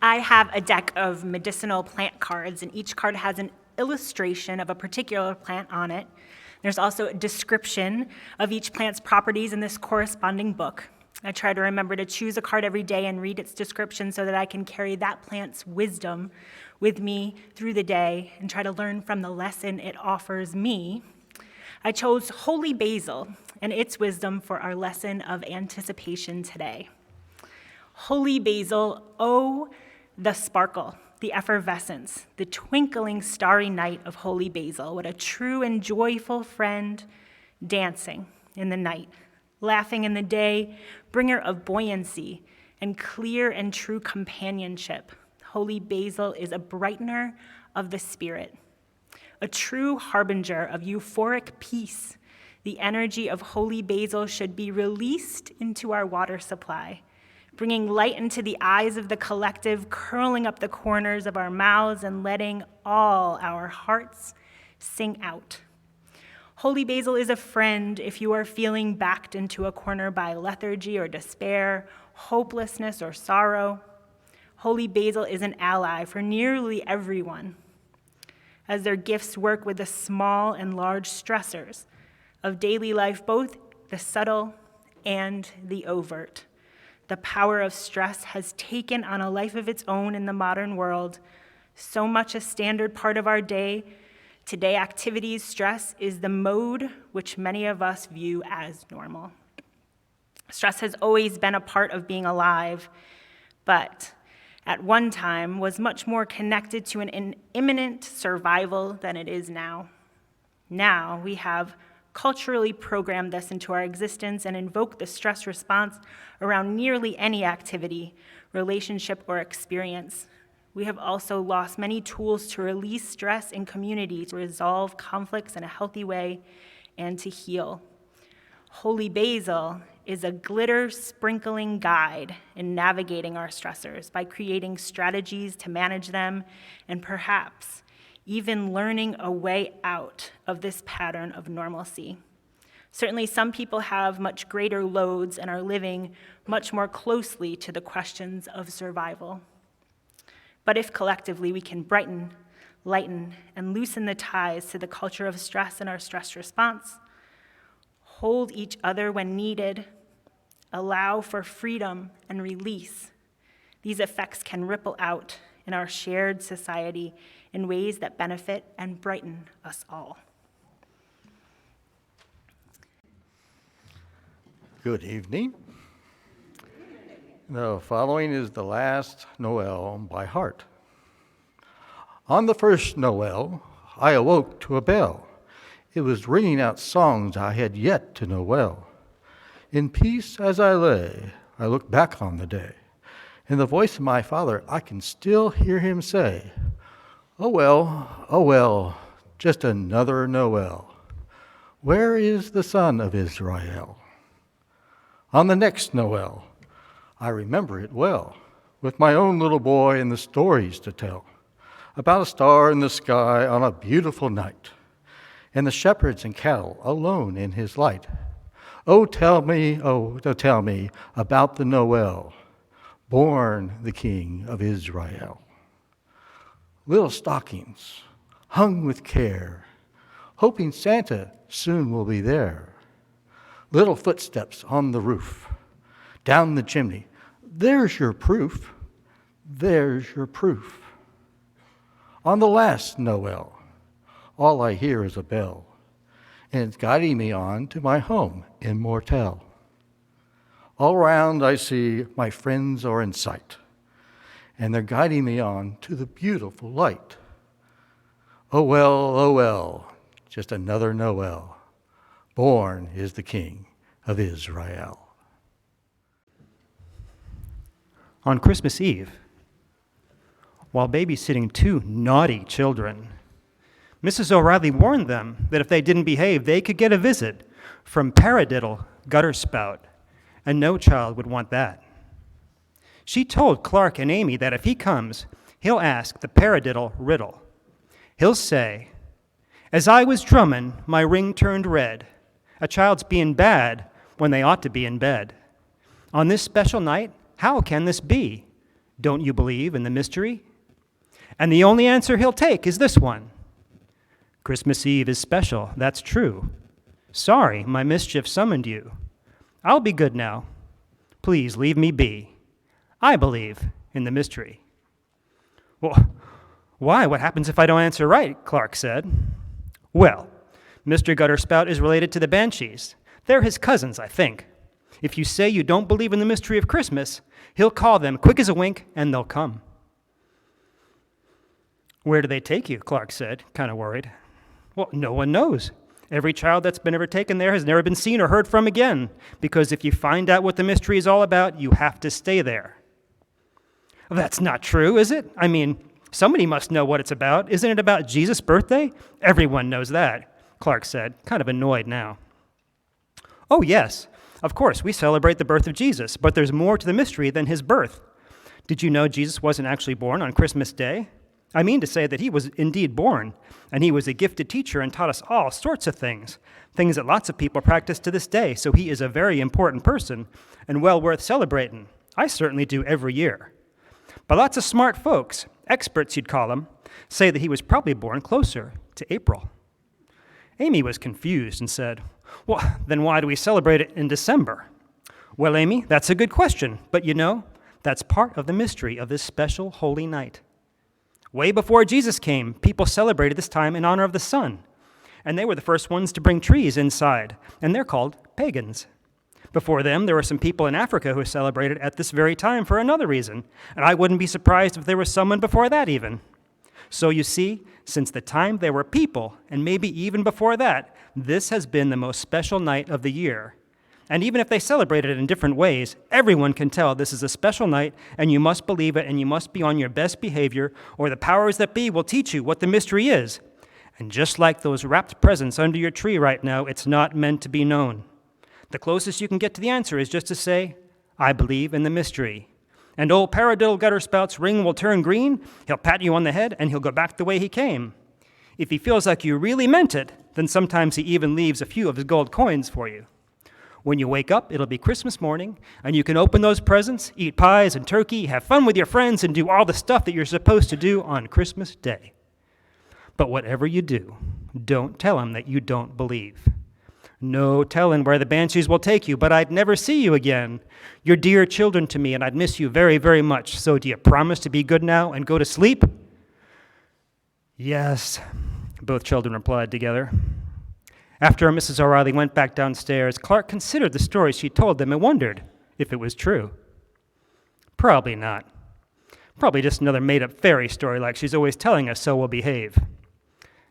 I have a deck of medicinal plant cards, and each card has an illustration of a particular plant on it. There's also a description of each plant's properties in this corresponding book. I try to remember to choose a card every day and read its description so that I can carry that plant's wisdom with me through the day and try to learn from the lesson it offers me. I chose Holy Basil and its wisdom for our lesson of anticipation today. Holy Basil, oh, the sparkle, the effervescence, the twinkling starry night of Holy Basil. What a true and joyful friend, dancing in the night, laughing in the day, bringer of buoyancy and clear and true companionship. Holy Basil is a brightener of the spirit, a true harbinger of euphoric peace. The energy of Holy Basil should be released into our water supply, bringing light into the eyes of the collective, curling up the corners of our mouths and letting all our hearts sing out. Holy Basil is a friend if you are feeling backed into a corner by lethargy or despair, hopelessness or sorrow. Holy Basil is an ally for nearly everyone, as their gifts work with the small and large stressors of daily life, both the subtle and the overt. The power of stress has taken on a life of its own in the modern world. So much a standard part of our day-to-day activities, stress is the mode which many of us view as normal. Stress has always been a part of being alive, but at one time was much more connected to an imminent survival than it is now. Now we have culturally programmed this into our existence and invoke the stress response around nearly any activity, relationship, or experience. We have also lost many tools to release stress in community, to resolve conflicts in a healthy way, and to heal. Holy Basil is a glitter-sprinkling guide in navigating our stressors by creating strategies to manage them and perhaps even learning a way out of this pattern of normalcy. Certainly, some people have much greater loads and are living much more closely to the questions of survival. But if collectively we can brighten, lighten, and loosen the ties to the culture of stress and our stress response, hold each other when needed, allow for freedom and release, these effects can ripple out in our shared society in ways that benefit and brighten us all. Good evening. The following is the last Noel by heart. On the first Noel, I awoke to a bell. It was ringing out songs I had yet to know well. In peace as I lay, I looked back on the day. In the voice of my father, I can still hear him say, oh well, just another Noel. Where is the son of Israel? On the next Noel, I remember it well, with my own little boy and the stories to tell about a star in the sky on a beautiful night, and the shepherds and cattle alone in his light. Oh, tell me about the Noel, born the King of Israel. Little stockings hung with care, hoping Santa soon will be there. Little footsteps on the roof, down the chimney. There's your proof, there's your proof. On the last Noel, all I hear is a bell, and it's guiding me on to my home in Mortel. All around I see my friends are in sight, and they're guiding me on to the beautiful light. Oh well, just another Noel. Born is the King of Israel. On Christmas Eve, while babysitting two naughty children, Mrs. O'Reilly warned them that if they didn't behave, they could get a visit from Paradiddle Gutterspout, and no child would want that. She told Clark and Amy that if he comes, he'll ask the Paradiddle riddle. He'll say, as I was drumming, my ring turned red. A child's being bad when they ought to be in bed. On this special night, how can this be? Don't you believe in the mystery? And the only answer he'll take is this one. Christmas Eve is special, that's true. Sorry, my mischief summoned you. I'll be good now. Please leave me be. I believe in the mystery. Well, why? What happens if I don't answer right? Clark said. Well, Mr. Gutterspout is related to the Banshees. They're his cousins, I think. If you say you don't believe in the mystery of Christmas, he'll call them quick as a wink, and they'll come. Where do they take you? Clark said, kind of worried. Well, no one knows. Every child that's been ever taken there has never been seen or heard from again, because if you find out what the mystery is all about, you have to stay there. Well, that's not true, is it? I mean, somebody must know what it's about. Isn't it about Jesus' birthday? Everyone knows that, Clark said, kind of annoyed now. Oh, yes. Of course, we celebrate the birth of Jesus, but there's more to the mystery than his birth. Did you know Jesus wasn't actually born on Christmas Day? I mean to say that he was indeed born, and he was a gifted teacher and taught us all sorts of things that lots of people practice to this day, so he is a very important person and well worth celebrating. I certainly do every year. But lots of smart folks, experts you'd call them, say that he was probably born closer to April. Amy was confused and said, well, then why do we celebrate it in December? Well, Amy, that's a good question, but you know, that's part of the mystery of this special holy night. Way before Jesus came, people celebrated this time in honor of the sun, and they were the first ones to bring trees inside, and they're called pagans. Before them, there were some people in Africa who celebrated at this very time for another reason, and I wouldn't be surprised if there was someone before that even. So you see, since the time there were people, and maybe even before that, this has been the most special night of the year. And even if they celebrate it in different ways, everyone can tell this is a special night, and you must believe it, and you must be on your best behavior, or the powers that be will teach you what the mystery is. And just like those wrapped presents under your tree right now, it's not meant to be known. The closest you can get to the answer is just to say, I believe in the mystery. And old Paradiddle Gutterspout's ring will turn green, he'll pat you on the head, and he'll go back the way he came. If he feels like you really meant it, then sometimes he even leaves a few of his gold coins for you. When you wake up, it'll be Christmas morning, and you can open those presents, eat pies and turkey, have fun with your friends, and do all the stuff that you're supposed to do on Christmas Day. But whatever you do, don't tell him that you don't believe. No telling where the Banshees will take you, but I'd never see you again. You're dear children to me, and I'd miss you very, very much. So do you promise to be good now and go to sleep? Yes, both children replied together. After Mrs. O'Reilly went back downstairs, Clark considered the story she told them and wondered if it was true. Probably not. Probably just another made-up fairy story like she's always telling us, so we'll behave.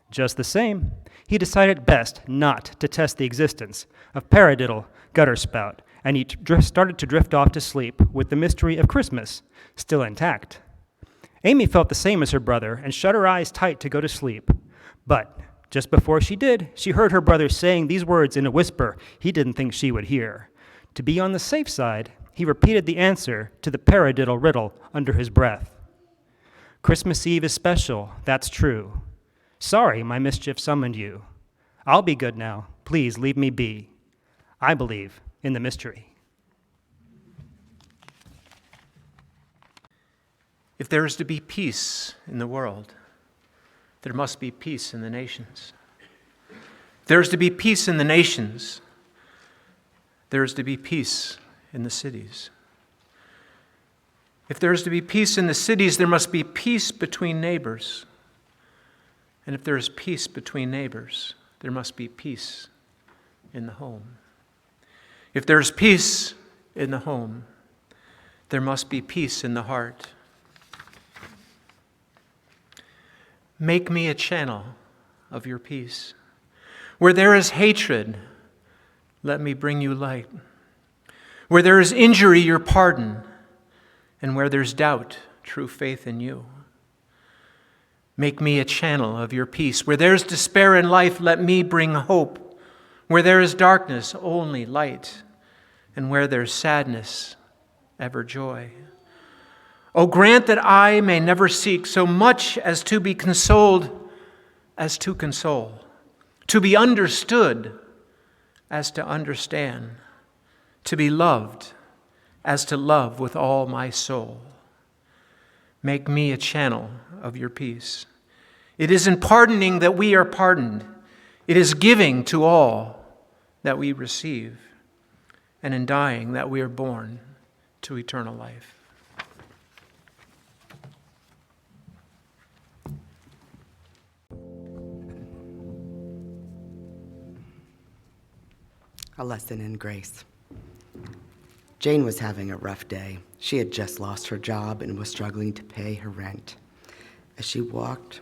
Just the same, he decided best not to test the existence of Paradiddle Gutterspout, and he started to drift off to sleep with the mystery of Christmas still intact. Amy felt the same as her brother and shut her eyes tight to go to sleep. But just before she did, she heard her brother saying these words in a whisper he didn't think she would hear. To be on the safe side, he repeated the answer to the paradiddle riddle under his breath. Christmas Eve is special, that's true. Sorry, my mischief summoned you. I'll be good now. Please leave me be. I believe in the mystery. If there is to be peace in the world, there must be peace in the nations. If there is to be peace in the nations, there is to be peace in the cities. If there is to be peace in the cities, there must be peace between neighbors. And if there is peace between neighbors, there must be peace in the home. If there is peace in the home, there must be peace in the heart. Make me a channel of your peace. Where there is hatred, let me bring you light. Where there is injury, your pardon. And where there's doubt, true faith in you. Make me a channel of your peace. Where there's despair in life, let me bring hope. Where there is darkness, only light. And where there's sadness, ever joy. Oh, grant that I may never seek so much as to be consoled as to console, to be understood as to understand, to be loved as to love with all my soul. Make me a channel of your peace. It is in pardoning that we are pardoned. It is giving to all that we receive, and in dying that we are born to eternal life. A lesson in grace. Jane was having a rough day. She had just lost her job and was struggling to pay her rent. As she walked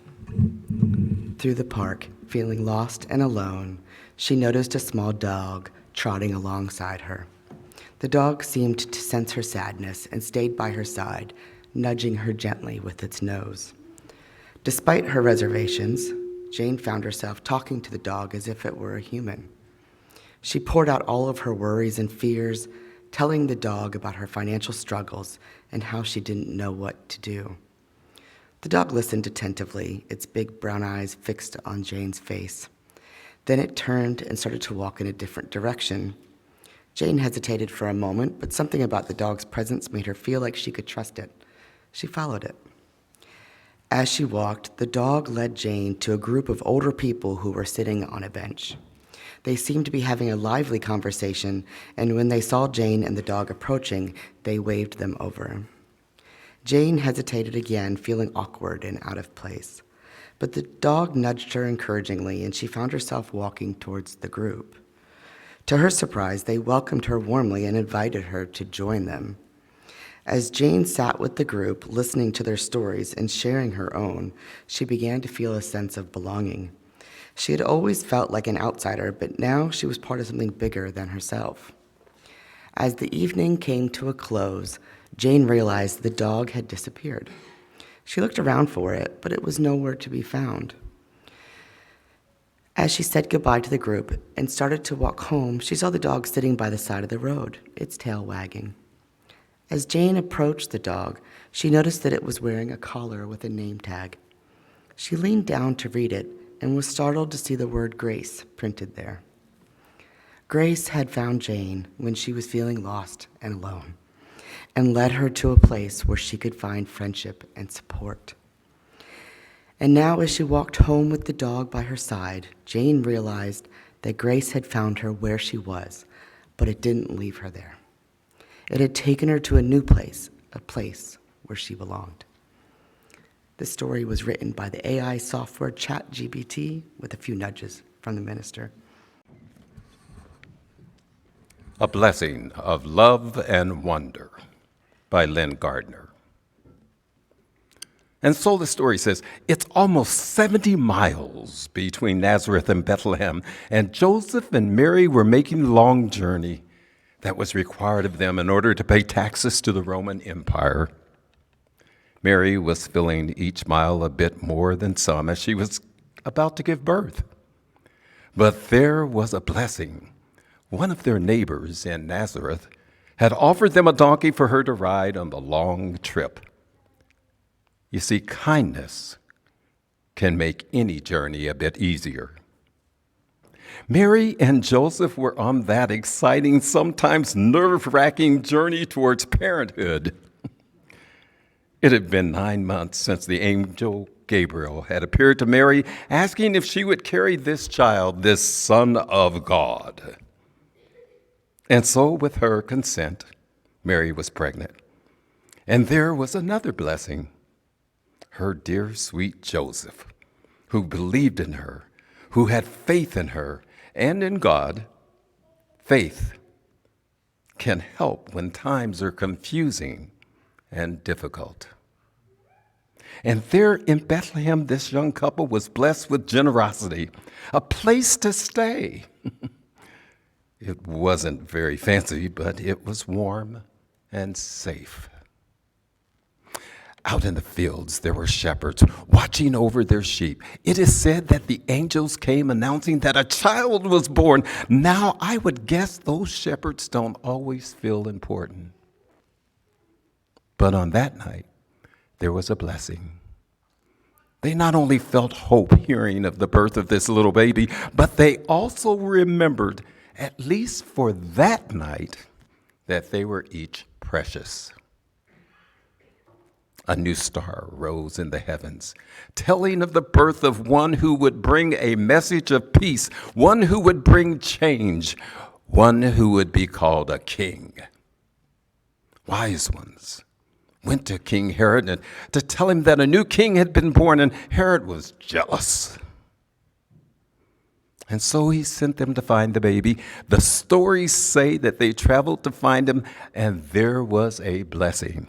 through the park, feeling lost and alone, she noticed a small dog trotting alongside her. The dog seemed to sense her sadness and stayed by her side, nudging her gently with its nose. Despite her reservations, Jane found herself talking to the dog as if it were a human. She poured out all of her worries and fears, telling the dog about her financial struggles and how she didn't know what to do. The dog listened attentively, its big brown eyes fixed on Jane's face. Then it turned and started to walk in a different direction. Jane hesitated for a moment, but something about the dog's presence made her feel like she could trust it. She followed it. As she walked, the dog led Jane to a group of older people who were sitting on a bench. They seemed to be having a lively conversation, and when they saw Jane and the dog approaching, they waved them over. Jane hesitated again, feeling awkward and out of place. But the dog nudged her encouragingly, and she found herself walking towards the group. To her surprise, they welcomed her warmly and invited her to join them. As Jane sat with the group, listening to their stories and sharing her own, she began to feel a sense of belonging. She had always felt like an outsider, but now she was part of something bigger than herself. As the evening came to a close, Jane realized the dog had disappeared. She looked around for it, but it was nowhere to be found. As she said goodbye to the group and started to walk home, she saw the dog sitting by the side of the road, its tail wagging. As Jane approached the dog, she noticed that it was wearing a collar with a name tag. She leaned down to read it and was startled to see the word Grace printed there. Grace had found Jane when she was feeling lost and alone, and led her to a place where she could find friendship and support. And now, as she walked home with the dog by her side, Jane realized that Grace had found her where she was, but it didn't leave her there. It had taken her to a new place, a place where she belonged. This story was written by the AI software ChatGPT with a few nudges from the minister. A Blessing of Love and Wonder by Lynn Gardner. And so the story says, it's almost 70 miles between Nazareth and Bethlehem, and Joseph and Mary were making the long journey that was required of them in order to pay taxes to the Roman Empire. Mary was feeling each mile a bit more than some as she was about to give birth. But there was a blessing. One of their neighbors in Nazareth had offered them a donkey for her to ride on the long trip. You see, kindness can make any journey a bit easier. Mary and Joseph were on that exciting, sometimes nerve-wracking journey towards parenthood. It had been 9 months since the angel Gabriel had appeared to Mary, asking if she would carry this child, this Son of God. And so, with her consent, Mary was pregnant. And there was another blessing. Her dear, sweet Joseph, who believed in her, who had faith in her and in God. Faith can help when times are confusing and difficult. And there in Bethlehem, this young couple was blessed with generosity, a place to stay. It wasn't very fancy, but it was warm and safe. Out in the fields, there were shepherds watching over their sheep. It is said that the angels came announcing that a child was born. Now, I would guess those shepherds don't always feel important. But on that night, there was a blessing. They not only felt hope hearing of the birth of this little baby, but they also remembered, at least for that night, that they were each precious. a new star rose in the heavens, telling of the birth of one who would bring a message of peace, one who would bring change, one who would be called a king. Wise ones went to King Herod to tell him that a new king had been born, and Herod was jealous. And so he sent them to find the baby. The stories say that they traveled to find him, and there was a blessing.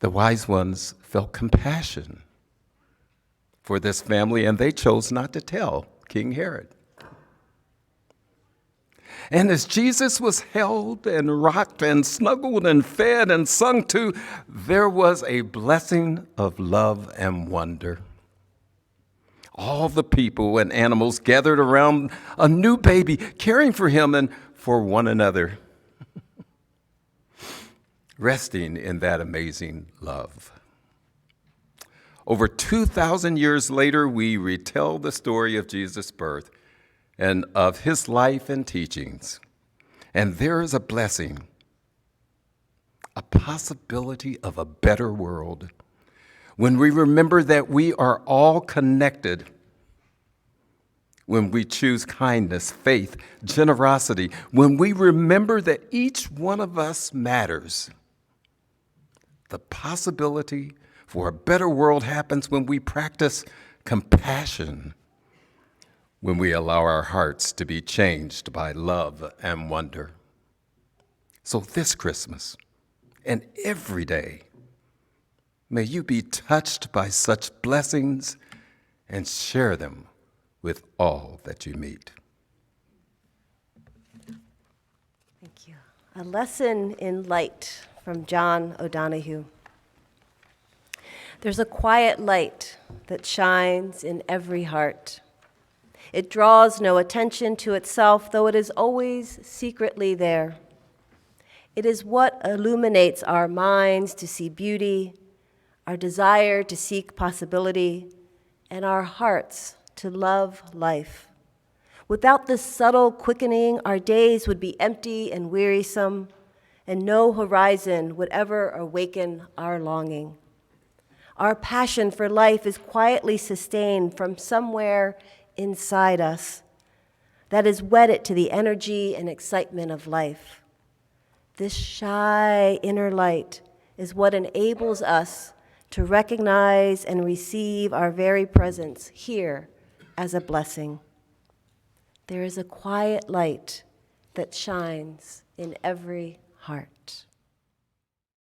The wise ones felt compassion for this family, and they chose not to tell King Herod. And as Jesus was held and rocked and snuggled and fed and sung to, there was a blessing of love and wonder. All the people and animals gathered around a new baby, caring for him and for one another, resting in that amazing love. Over 2,000 years later, we retell the story of Jesus' birth and of his life and teachings. And there is a blessing, a possibility of a better world, when we remember that we are all connected, when we choose kindness, faith, generosity, when we remember that each one of us matters. The possibility for a better world happens when we practice compassion, when we allow our hearts to be changed by love and wonder. So this Christmas and every day, may you be touched by such blessings and share them with all that you meet. Thank you. A lesson in light from John O'Donohue. There's a quiet light that shines in every heart. It draws no attention to itself, though it is always secretly there. It is what illuminates our minds to see beauty, our desire to seek possibility, and our hearts to love life. Without this subtle quickening, our days would be empty and wearisome, and no horizon would ever awaken our longing. Our passion for life is quietly sustained from somewhere inside us that is wedded to the energy and excitement of life. This shy inner light is what enables us to recognize and receive our very presence here as a blessing. There is a quiet light that shines in every heart.